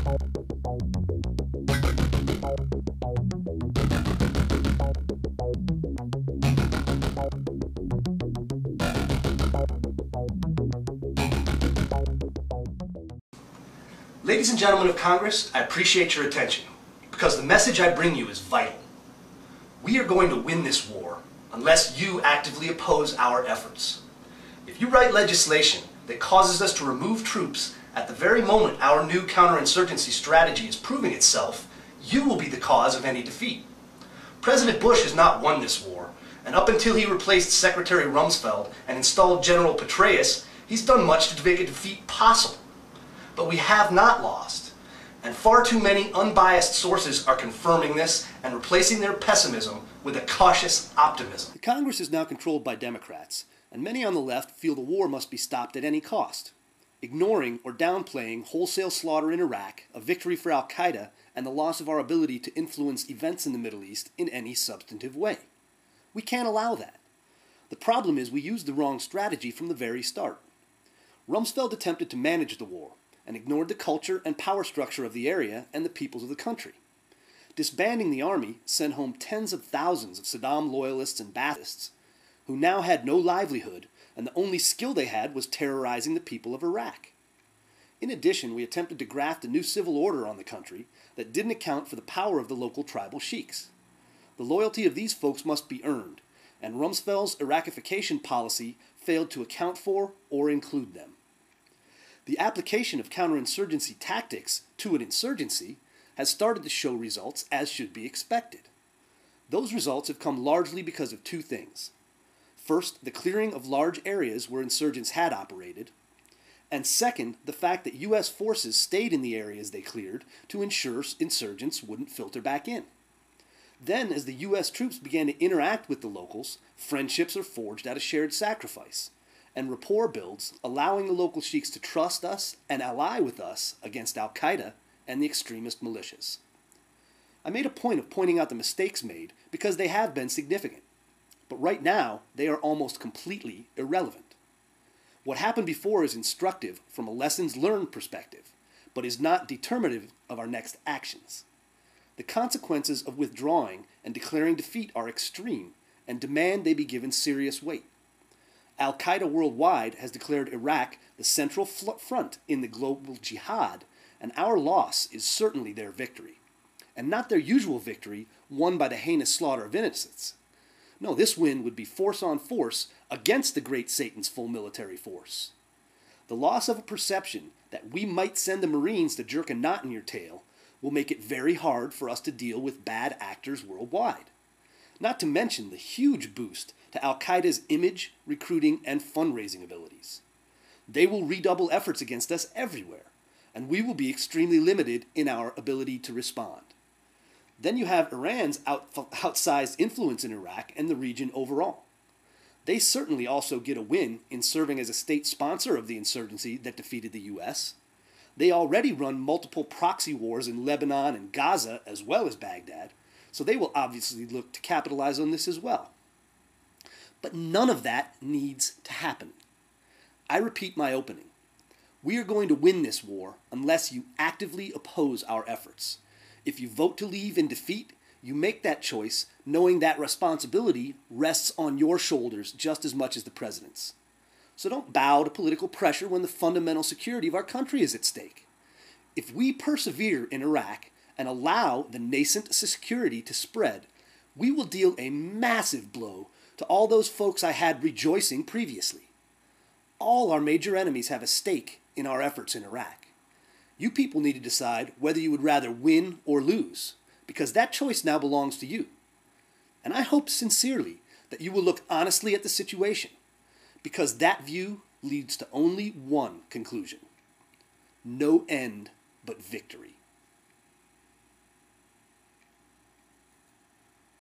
Ladies and gentlemen of Congress, I appreciate your attention, because the message I bring you is vital. We are going to win this war unless you actively oppose our efforts. If you write legislation that causes us to remove troops at the very moment our new counterinsurgency strategy is proving itself, you will be the cause of any defeat. President Bush has not won this war, and up until he replaced Secretary Rumsfeld and installed General Petraeus, he's done much to make a defeat possible. But we have not lost, and far too many unbiased sources are confirming this and replacing their pessimism with a cautious optimism. The Congress is now controlled by Democrats, and many on the left feel the war must be stopped at any cost, ignoring or downplaying wholesale slaughter in Iraq, a victory for al-Qaeda, and the loss of our ability to influence events in the Middle East in any substantive way. We can't allow that. The problem is we used the wrong strategy from the very start. Rumsfeld attempted to manage the war, and ignored the culture and power structure of the area and the peoples of the country. Disbanding the army sent home tens of thousands of Saddam loyalists and Baathists, who now had no livelihood, and the only skill they had was terrorizing the people of Iraq. In addition, we attempted to graft a new civil order on the country that didn't account for the power of the local tribal sheiks. The loyalty of these folks must be earned, and Rumsfeld's Iraqification policy failed to account for or include them. The application of counterinsurgency tactics to an insurgency has started to show results as should be expected. Those results have come largely because of two things. First, the clearing of large areas where insurgents had operated, and second, the fact that U.S. forces stayed in the areas they cleared to ensure insurgents wouldn't filter back in. Then, as the U.S. troops began to interact with the locals, friendships are forged out of shared sacrifice, and rapport builds, allowing the local sheiks to trust us and ally with us against al-Qaeda and the extremist militias. I made a point of pointing out the mistakes made because they have been significant, but right now they are almost completely irrelevant. What happened before is instructive from a lessons learned perspective, but is not determinative of our next actions. The consequences of withdrawing and declaring defeat are extreme and demand they be given serious weight. Al-Qaeda worldwide has declared Iraq the central front in the global jihad, and our loss is certainly their victory. And not their usual victory won by the heinous slaughter of innocents. No, this win would be force on force against the great Satan's full military force. The loss of a perception that we might send the Marines to jerk a knot in your tail will make it very hard for us to deal with bad actors worldwide. Not to mention the huge boost to al-Qaeda's image, recruiting, and fundraising abilities. They will redouble efforts against us everywhere, and we will be extremely limited in our ability to respond. Then you have Iran's outsized influence in Iraq and the region overall. They certainly also get a win in serving as a state sponsor of the insurgency that defeated the U.S. They already run multiple proxy wars in Lebanon and Gaza as well as Baghdad, so they will obviously look to capitalize on this as well. But none of that needs to happen. I repeat my opening. We are going to win this war unless you actively oppose our efforts. If you vote to leave in defeat, you make that choice knowing that responsibility rests on your shoulders just as much as the president's. So don't bow to political pressure when the fundamental security of our country is at stake. If we persevere in Iraq and allow the nascent security to spread, we will deal a massive blow to all those folks I had rejoicing previously. All our major enemies have a stake in our efforts in Iraq. You people need to decide whether you would rather win or lose, because that choice now belongs to you. And I hope sincerely that you will look honestly at the situation, because that view leads to only one conclusion: no end but victory.